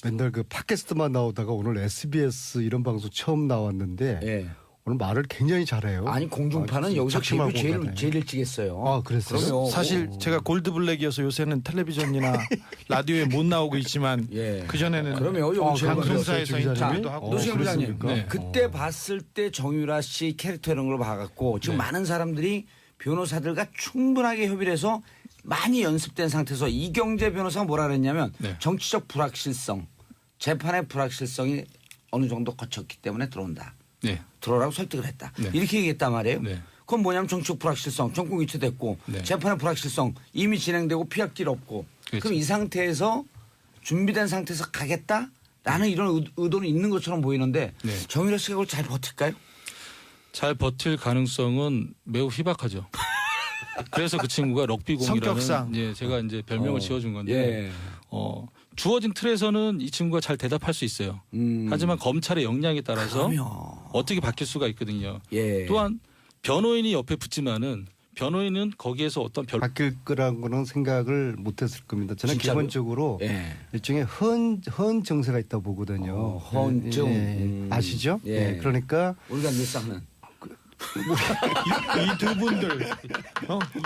[SPEAKER 2] 맨날 그 팟캐스트만 나오다가 오늘 SBS 이런 방송 처음 나왔는데
[SPEAKER 1] 예.
[SPEAKER 2] 오늘 말을 굉장히 잘해요.
[SPEAKER 1] 아니 공중파는 여기서
[SPEAKER 2] 작심하고
[SPEAKER 1] 데뷔
[SPEAKER 2] 가네.
[SPEAKER 1] 제일 일찍 했어요.
[SPEAKER 2] 아, 그랬어요?
[SPEAKER 1] 그럼요.
[SPEAKER 3] 사실 제가 골드블랙이어서 요새는 텔레비전이나 라디오에 못 나오고 있지만
[SPEAKER 1] 예.
[SPEAKER 3] 그전에는
[SPEAKER 1] 그러면 여기 제일
[SPEAKER 3] 방송사에서
[SPEAKER 2] 먼저
[SPEAKER 3] 인터뷰도 하고
[SPEAKER 1] 노승현 부장님,
[SPEAKER 2] 그렇습니까?
[SPEAKER 4] 네.
[SPEAKER 1] 그때 봤을 때 정유라 씨 캐릭터 이런 걸 봐갖고 지금
[SPEAKER 4] 네.
[SPEAKER 1] 많은 사람들이 변호사들과 충분하게 협의를 해서 많이 연습된 상태에서 이경재 변호사가 뭐라 그랬냐면
[SPEAKER 4] 네.
[SPEAKER 1] 정치적 불확실성, 재판의 불확실성이 어느 정도 거쳤기 때문에 들어온다.
[SPEAKER 4] 네.
[SPEAKER 1] 들어오라고 설득을 했다.
[SPEAKER 4] 네.
[SPEAKER 1] 이렇게 얘기했단 말이에요.
[SPEAKER 4] 네.
[SPEAKER 1] 그건 뭐냐면 정치적 불확실성, 정권 교체됐고
[SPEAKER 4] 네.
[SPEAKER 1] 재판의 불확실성 이미 진행되고 피할 길 없고
[SPEAKER 4] 그렇죠.
[SPEAKER 1] 그럼 이 상태에서 준비된 상태에서 가겠다라는 이런 의도는 있는 것처럼 보이는데
[SPEAKER 4] 네.
[SPEAKER 1] 정유라 씨가 그걸 잘 버틸까요?
[SPEAKER 4] 잘 버틸 가능성은 매우 희박하죠. 그래서 그 친구가 럭비공이라는
[SPEAKER 3] 성격상.
[SPEAKER 4] 예, 제가 이제 별명을 지어준 건데
[SPEAKER 1] 예.
[SPEAKER 4] 주어진 틀에서는 이 친구가 잘 대답할 수 있어요. 하지만 검찰의 역량에 따라서
[SPEAKER 1] 그럼요.
[SPEAKER 4] 어떻게 바뀔 수가 있거든요.
[SPEAKER 1] 예.
[SPEAKER 4] 또한 변호인이 옆에 붙지만은 변호인은 거기에서 어떤
[SPEAKER 2] 바뀔 거라는 거는 생각을 못했을 겁니다. 저는
[SPEAKER 1] 진짜로요?
[SPEAKER 2] 기본적으로
[SPEAKER 1] 예.
[SPEAKER 2] 일종의 헌 정세가 있다 보거든요.
[SPEAKER 1] 헌정.
[SPEAKER 2] 아시죠?
[SPEAKER 1] 예.
[SPEAKER 2] 예. 그러니까
[SPEAKER 1] 우리가 늘상 하는
[SPEAKER 3] 이 두 분들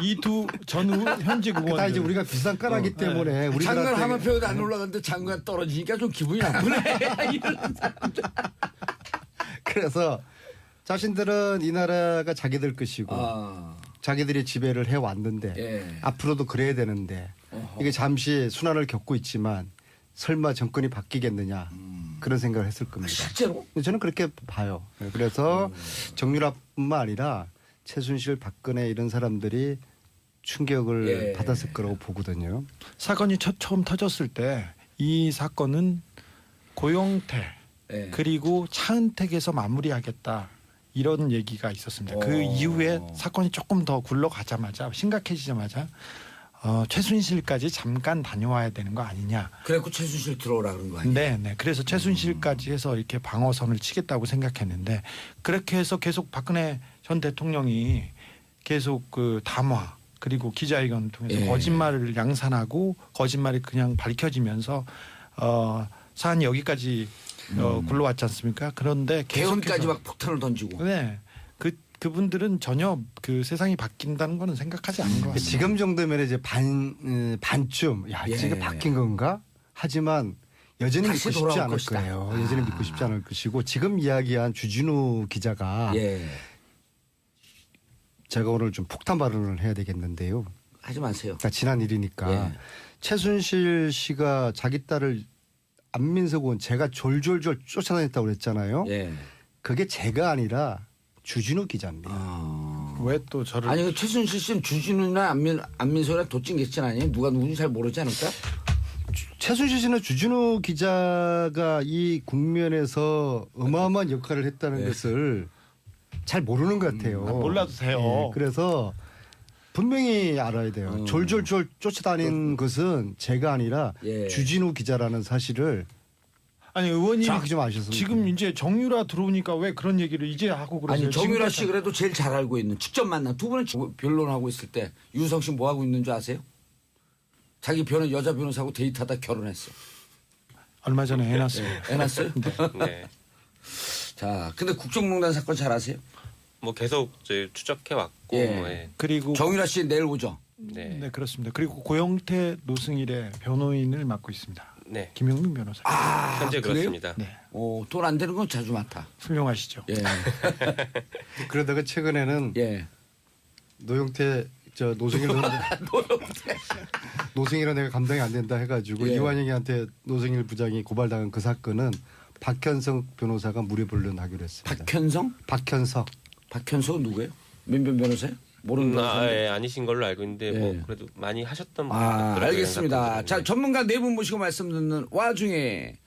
[SPEAKER 3] 이 두 전후 현직 의원들
[SPEAKER 2] 다 이제 우리가 비싼 까라기 때문에
[SPEAKER 1] 장관
[SPEAKER 2] 우리들한테
[SPEAKER 1] 하마표도 안 올라갔는데 장관 떨어지니까 좀 기분이 나쁘네. 이런 사람들.
[SPEAKER 2] 그래서 자신들은 이 나라가 자기들 것이고
[SPEAKER 1] 아,
[SPEAKER 2] 자기들이 지배를 해 왔는데
[SPEAKER 1] 예.
[SPEAKER 2] 앞으로도 그래야 되는데 이게 잠시 순환을 겪고 있지만 설마 정권이 바뀌겠느냐 그런 생각을 했을 겁니다.
[SPEAKER 1] 실제로?
[SPEAKER 2] 저는 그렇게 봐요. 그래서 정유라뿐만 아니라 최순실, 박근혜 이런 사람들이 충격을
[SPEAKER 1] 예.
[SPEAKER 2] 받았을 거라고 보거든요.
[SPEAKER 3] 사건이 처음 터졌을 때 이 사건은 고용태
[SPEAKER 1] 예.
[SPEAKER 3] 그리고 차은택에서 마무리하겠다 이런 얘기가 있었습니다. 그 이후에 사건이 조금 더 굴러가자마자 심각해지자마자 최순실까지 잠깐 다녀와야 되는 거 아니냐.
[SPEAKER 1] 그래갖고 최순실 들어오라 그런 거 아니에요?
[SPEAKER 3] 네. 그래서 최순실까지 해서 이렇게 방어선을 치겠다고 생각했는데 그렇게 해서 계속 박근혜 전 대통령이 계속 그 담화 그리고 기자회견을 통해서
[SPEAKER 1] 예.
[SPEAKER 3] 거짓말을 양산하고 거짓말이 그냥 밝혀지면서 사안이 여기까지 굴러왔지 않습니까? 그런데
[SPEAKER 1] 개헌까지
[SPEAKER 3] 계속해서
[SPEAKER 1] 막 폭탄을 던지고.
[SPEAKER 3] 네. 그분들은 전혀 그 세상이 바뀐다는 거는 생각하지 않은 것 같습니다.
[SPEAKER 2] 지금 정도면 이제 반쯤 야
[SPEAKER 1] 예.
[SPEAKER 2] 이게 바뀐 건가? 하지만 여전히
[SPEAKER 1] 다시
[SPEAKER 2] 믿고 싶지
[SPEAKER 1] 돌아올
[SPEAKER 2] 않을
[SPEAKER 1] 것이다.
[SPEAKER 2] 거예요. 여전히 믿고 싶지 않을 것이고 지금 이야기한 주진우 기자가
[SPEAKER 1] 예.
[SPEAKER 2] 제가 오늘 좀 폭탄 발언을 해야 되겠는데요.
[SPEAKER 1] 하지 마세요.
[SPEAKER 2] 그러니까 지난 일이니까
[SPEAKER 1] 예.
[SPEAKER 2] 최순실 씨가 자기 딸을 안민석 의원 제가 졸졸졸 쫓아다녔다고 그랬잖아요.
[SPEAKER 1] 예.
[SPEAKER 2] 그게 제가 아니라 주진우 기자입니다.
[SPEAKER 3] 왜 또 저를
[SPEAKER 1] 아니 그 최순실 씨는 주진우나 안민석이나 도찐개찐 아니에요? 누가 누군지 잘 모르지 않을까?
[SPEAKER 2] 최순실 씨는 주진우 기자가 이 국면에서 어마어마한 역할을 했다는
[SPEAKER 1] 네.
[SPEAKER 2] 것을 잘 모르는 것 같아요.
[SPEAKER 3] 몰라도 돼요.
[SPEAKER 2] 예, 그래서 분명히 알아야 돼요. 졸졸졸 쫓아다닌 것은 제가 아니라
[SPEAKER 1] 예.
[SPEAKER 2] 주진우 기자라는 사실을
[SPEAKER 3] 아니 의원님
[SPEAKER 2] 정확히 좀 아셨으면
[SPEAKER 3] 지금
[SPEAKER 2] 좋겠네요.
[SPEAKER 3] 이제 정유라 들어오니까 왜 그런 얘기를 이제 하고 그러세요?
[SPEAKER 1] 아니 정유라 씨
[SPEAKER 3] 지금까지-
[SPEAKER 1] 그래도 제일 잘 알고 있는 직접 만난 두 분은 변론하고 있을 때 유성 씨 뭐 하고 있는 줄 아세요? 자기 여자 변호사하고 데이트하다 결혼했어.
[SPEAKER 3] 얼마 전에 해놨어요.
[SPEAKER 1] 애 낳았어요?
[SPEAKER 5] 네.
[SPEAKER 1] 자, 근데 국정농단 사건 잘 아세요?
[SPEAKER 5] 뭐 계속 저희 추적해 왔고
[SPEAKER 1] 예.
[SPEAKER 5] 뭐, 예.
[SPEAKER 3] 그리고
[SPEAKER 1] 정유라 씨 내일 오죠?
[SPEAKER 5] 네.
[SPEAKER 3] 네 그렇습니다. 그리고 고영태 노승일의 변호인을 맡고 있습니다.
[SPEAKER 5] 네.
[SPEAKER 3] 김용민 변호사.
[SPEAKER 5] 현재
[SPEAKER 1] 그래요?
[SPEAKER 5] 그렇습니다.
[SPEAKER 3] 네
[SPEAKER 1] 돈 안 되는 건 자주 많다.
[SPEAKER 3] 훌륭하시죠.
[SPEAKER 1] 예.
[SPEAKER 2] 그러다가 최근에는
[SPEAKER 1] 예.
[SPEAKER 2] 노영태 저 노승일 노승일은 내가 감당이 안 된다 해가지고
[SPEAKER 1] 예.
[SPEAKER 2] 이완영이한테 노승일 부장이 고발당한 그 사건은 박현성 변호사가 무료변론하기로 했습니다. 박현석.
[SPEAKER 1] 박현석은 누구예요? 민변 변호사요? 모르는 변호사.
[SPEAKER 5] 예, 아니신 걸로 알고 있는데
[SPEAKER 1] 예.
[SPEAKER 5] 뭐 그래도 많이 하셨던 분
[SPEAKER 1] 알겠습니다. 자, 전문가 네 분 모시고 말씀 듣는 와중에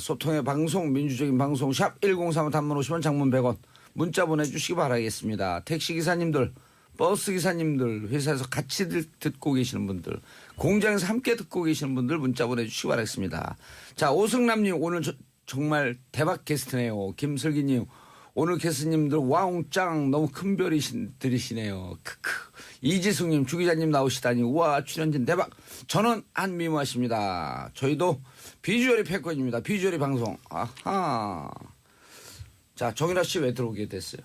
[SPEAKER 1] 소통의 방송, 민주적인 방송 샵 1035 단문 50원 장문 100원 문자 보내주시기 바라겠습니다. 택시기사님들, 버스기사님들, 회사에서 같이 듣고 계시는 분들, 공장에서 함께 듣고 계시는 분들 문자 보내주시기 바라겠습니다. 자, 오승남님 오늘 정말 대박 게스트네요. 김슬기님 오늘 게스트님들 와웅짱 너무 큰 별이시네요. 크크. 이지숙님 주기자님 나오시다니 우와 출연진 대박. 저는 한미모하십니다. 저희도 비주얼이 패권입니다. 비주얼이 방송. 아하. 자 정유라 씨 왜 들어오게 됐어요?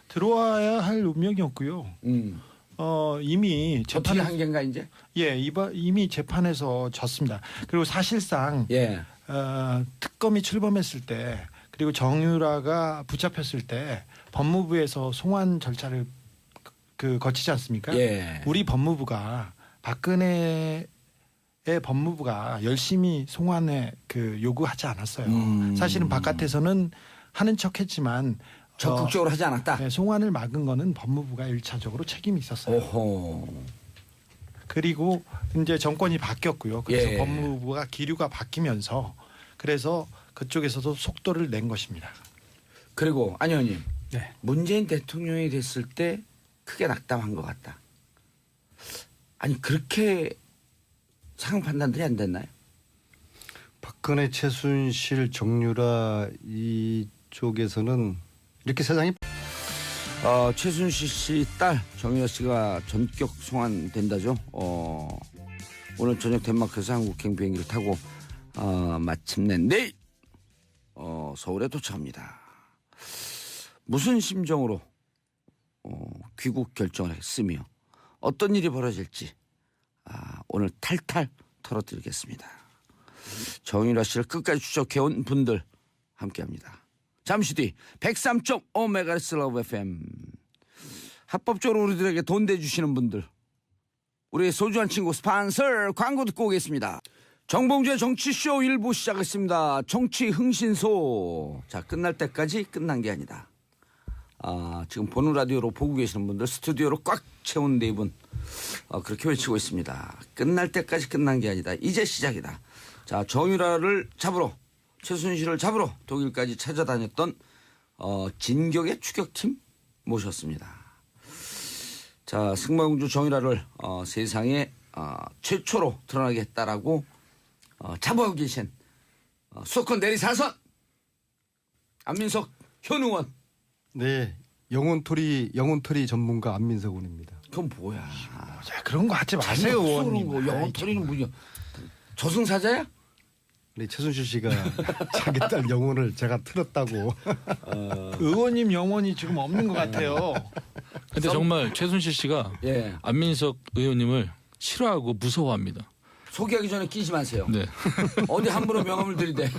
[SPEAKER 3] 들어와야 할 운명이었고요. 이미
[SPEAKER 1] 어떻게
[SPEAKER 3] 재판에
[SPEAKER 1] 한계인가 이제?
[SPEAKER 3] 이미 재판에서 졌습니다. 그리고 사실상
[SPEAKER 1] 예.
[SPEAKER 3] 특검이 출범했을 때 그리고 정유라가 붙잡혔을 때 법무부에서 송환 절차를 거치지 않습니까?
[SPEAKER 1] 예.
[SPEAKER 3] 우리 법무부가 박근혜의 법무부가 열심히 송환에 요구하지 않았어요. 사실은 바깥에서는 하는 척했지만
[SPEAKER 1] 적극적으로 하지 않았다.
[SPEAKER 3] 네, 송환을 막은 거는 법무부가 1차적으로 책임이 있었어요.
[SPEAKER 1] 오호.
[SPEAKER 3] 그리고 이제 정권이 바뀌었고요. 그래서
[SPEAKER 1] 예.
[SPEAKER 3] 법무부가 기류가 바뀌면서 그래서 그쪽에서도 속도를 낸 것입니다.
[SPEAKER 1] 그리고 안 의원님.
[SPEAKER 2] 네.
[SPEAKER 1] 문재인 대통령이 됐을 때 크게 낙담한 것 같다. 아니 그렇게 상황 판단들이 안 됐나요?
[SPEAKER 2] 박근혜, 최순실, 정유라 이쪽에서는 이렇게 세상이
[SPEAKER 1] 최순실 씨 딸 정유라 씨가 전격 송환된다죠. 오늘 저녁 덴마크에서 한국행 비행기를 타고 마침내 내일 서울에 도착합니다. 무슨 심정으로 귀국 결정을 했으며 어떤 일이 벌어질지 오늘 탈탈 털어드리겠습니다. 정유라 씨를 끝까지 추적해온 분들 함께합니다. 잠시 뒤 103.5MHz 러브 FM 합법적으로 우리들에게 돈 대주시는 분들 우리의 소중한 친구 스폰서 광고 듣고 오겠습니다. 정봉주의 정치쇼 1부 시작했습니다. 정치 흥신소. 자 끝날 때까지 끝난 게 아니다. 지금 보는 라디오로 보고 계시는 분들 스튜디오로 꽉 채운 네 분 그렇게 외치고 있습니다. 끝날 때까지 끝난 게 아니다. 이제 시작이다. 자 정유라를 잡으러 최순실을 잡으러 독일까지 찾아다녔던 진격의 추격팀 모셨습니다. 자, 승마공주 정유라를 세상에 최초로 드러나게 했다라고 자부하고 계신 수도권 내리사선 안민석 현 의원.
[SPEAKER 2] 네, 영혼털이 전문가 안민석 의원입니다.
[SPEAKER 1] 그건 뭐야?
[SPEAKER 3] 자, 그런 거 하지 마세요, 의원님.
[SPEAKER 1] 영혼털이는 뭐냐? 저승사자야?
[SPEAKER 2] 네, 최순실 씨가 자기 딸 영혼을 제가 틀었다고.
[SPEAKER 3] 의원님 영혼이 지금 없는 것 같아요.
[SPEAKER 4] 근데 정말 최순실 씨가
[SPEAKER 1] 예.
[SPEAKER 4] 안민석 의원님을 싫어하고 무서워합니다.
[SPEAKER 1] 소개하기 전에 끼지 마세요.
[SPEAKER 4] 네.
[SPEAKER 1] 어디 함부로 명함을 들이대.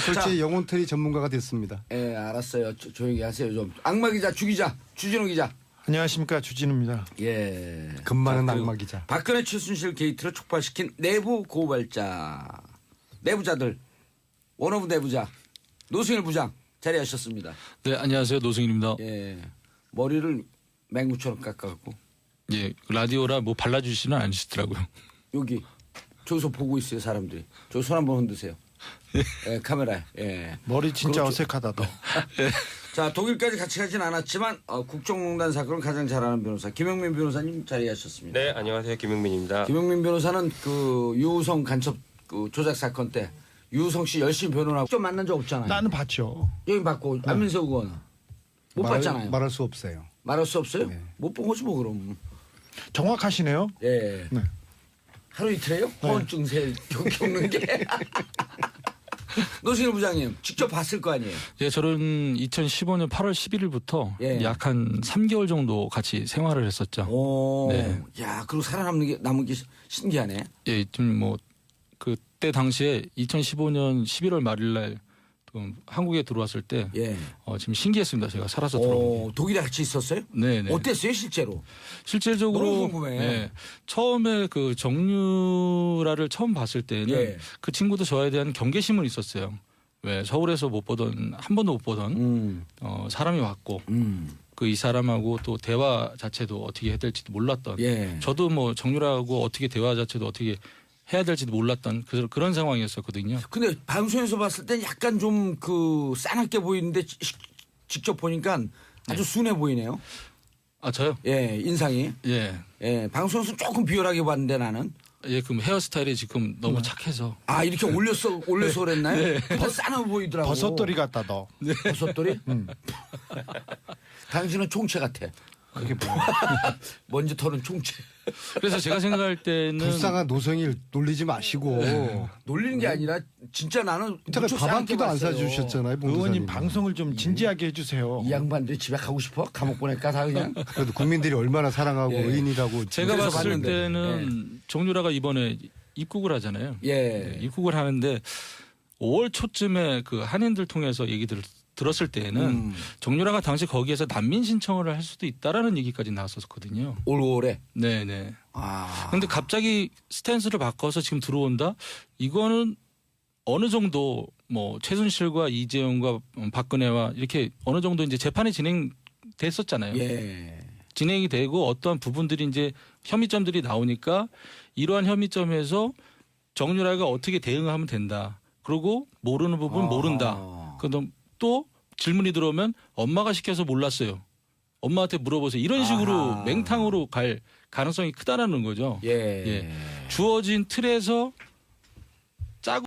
[SPEAKER 2] 솔직히 영혼털이 전문가가 됐습니다.
[SPEAKER 1] 예, 알았어요. 조용히 하세요 좀. 악마 기자, 주 기자, 주진우 기자.
[SPEAKER 3] 안녕하십니까, 주진우입니다.
[SPEAKER 1] 예.
[SPEAKER 2] 금마는
[SPEAKER 1] 자, 그리고
[SPEAKER 2] 악마 기자.
[SPEAKER 1] 박근혜 최순실 게이트를 촉발시킨 내부 고발자, 내부자들, 원어부 내부자 노승일 부장 자리하셨습니다.
[SPEAKER 4] 네, 안녕하세요. 노승일입니다.
[SPEAKER 1] 예. 머리를 맹구처럼 깎아갖고
[SPEAKER 4] 예, 라디오라 뭐 발라주시는 않으시더라고요.
[SPEAKER 1] 여기 저기서 보고 있어요 사람들이. 저기 손 한번 흔드세요. 예, 카메라에. 예.
[SPEAKER 3] 머리 진짜
[SPEAKER 1] 그렇죠.
[SPEAKER 3] 어색하다, 너.
[SPEAKER 1] 자, 독일까지 같이 가진 않았지만 국정농단 사건을 가장 잘 아는 변호사 김영민 변호사님 자리하셨습니다.
[SPEAKER 5] 네, 안녕하세요. 김용민입니다.
[SPEAKER 1] 김영민 변호사는 그 유우성 간첩 그 조작 사건 때 유우성 씨 열심히 변호하고 좀 만난 적 없잖아요.
[SPEAKER 3] 나는 봤죠.
[SPEAKER 1] 여기 받고 안민석 의원 못 봤잖아요.
[SPEAKER 2] 말할 수 없어요.
[SPEAKER 1] 말할 수 없어요?
[SPEAKER 2] 네.
[SPEAKER 1] 못 본 거지 뭐 그럼.
[SPEAKER 3] 정확하시네요.
[SPEAKER 1] 예.
[SPEAKER 3] 네.
[SPEAKER 1] 하루 이틀에요? 허언증세 겪는 게. 노승일 부장님 직접 봤을 거 아니에요?
[SPEAKER 4] 예, 저는 2015년 8월 11일부터
[SPEAKER 1] 예.
[SPEAKER 4] 약 한 3개월 정도 같이 생활을 했었죠.
[SPEAKER 1] 오.
[SPEAKER 4] 네.
[SPEAKER 1] 야, 그리고 살아남는 게 남은 게 신기하네.
[SPEAKER 4] 예, 좀 뭐 그때 당시에 2015년 11월 말일날 한국에 들어왔을 때
[SPEAKER 1] 예.
[SPEAKER 4] 지금 신기했습니다. 제가 살아서 들어온 게.
[SPEAKER 1] 독일에 같이 있었어요?
[SPEAKER 4] 네네.
[SPEAKER 1] 어땠어요 실제로?
[SPEAKER 4] 실질적으로
[SPEAKER 1] 너무 궁금해.
[SPEAKER 4] 예, 처음에 그 정유라를 처음 봤을 때는
[SPEAKER 1] 예.
[SPEAKER 4] 그 친구도 저에 대한 경계심은 있었어요. 왜 서울에서 못 보던 한 번도 못 보던 사람이 왔고 그 이 사람하고 또 대화 자체도 어떻게 해야 될지도 몰랐던.
[SPEAKER 1] 예.
[SPEAKER 4] 저도 뭐 정유라하고 어떻게 대화 자체도 어떻게 해야 될지도 몰랐던 그런 상황이었었거든요.
[SPEAKER 1] 근데 방송에서 봤을 땐 약간 좀 그 싸납게 보이는데 직접 보니까 아주 순해 보이네요.
[SPEAKER 4] 아 저요?
[SPEAKER 1] 예, 인상이.
[SPEAKER 4] 예.
[SPEAKER 1] 예, 방송에서 조금 비열하게 봤는데 나는.
[SPEAKER 4] 예, 그럼 헤어스타일이 지금 너무 착해서.
[SPEAKER 1] 아, 이렇게 올려서 그랬나요? 더 싸나 보이더라고.
[SPEAKER 3] 버섯돌이 같다, 너.
[SPEAKER 1] 버섯돌이? 당신은 총채 같아.
[SPEAKER 3] 그게 뭐야?
[SPEAKER 1] 먼지 털은 총채.
[SPEAKER 4] 그래서 제가 생각할 때는
[SPEAKER 2] 불쌍한 노성일 놀리지 마시고.
[SPEAKER 1] 놀리는 게 아니라 진짜 나는
[SPEAKER 2] 제가
[SPEAKER 1] 무척
[SPEAKER 2] 밥 한 끼도 안
[SPEAKER 1] 싸게 봤어요.
[SPEAKER 2] 사주셨잖아요.
[SPEAKER 3] 의원님 방송을 좀 진지하게 해주세요.
[SPEAKER 1] 이 양반들이 집에 가고 싶어? 감옥 보낼까 다 그냥?
[SPEAKER 2] 그래도 국민들이 얼마나 사랑하고
[SPEAKER 1] 예.
[SPEAKER 2] 의인이라고.
[SPEAKER 4] 제가
[SPEAKER 1] 그래서
[SPEAKER 4] 봤을
[SPEAKER 1] 봤는데.
[SPEAKER 4] 때는 정유라가 이번에 입국을 하잖아요.
[SPEAKER 1] 예.
[SPEAKER 4] 네, 입국을 하는데 5월 초쯤에 그 한인들 통해서 얘기들을 들었을 때는 정유라가 당시 거기에서 난민 신청을 할 수도 있다라는 얘기까지 나왔었거든요.
[SPEAKER 1] 올 5월에.
[SPEAKER 4] 네네.
[SPEAKER 1] 아.
[SPEAKER 4] 근데 갑자기 스탠스를 바꿔서 지금 들어온다? 이거는 어느 정도 뭐 최순실과 이재용과 박근혜와 이렇게 어느 정도 이제 재판이 진행됐었잖아요.
[SPEAKER 1] 예.
[SPEAKER 4] 진행이 되고 어떠한 부분들이 이제 혐의점들이 나오니까 이러한 혐의점에서 정유라가 어떻게 대응하면 된다. 그리고 모르는 부분 모른다. 그다음 또 질문이 들어오면 엄마가 시켜서 몰랐어요. 엄마한테 물어보세요. 이런 식으로
[SPEAKER 1] 아하.
[SPEAKER 4] 맹탕으로 갈 가능성이 크다라는 거죠.
[SPEAKER 1] 예.
[SPEAKER 4] 예. 주어진 틀에서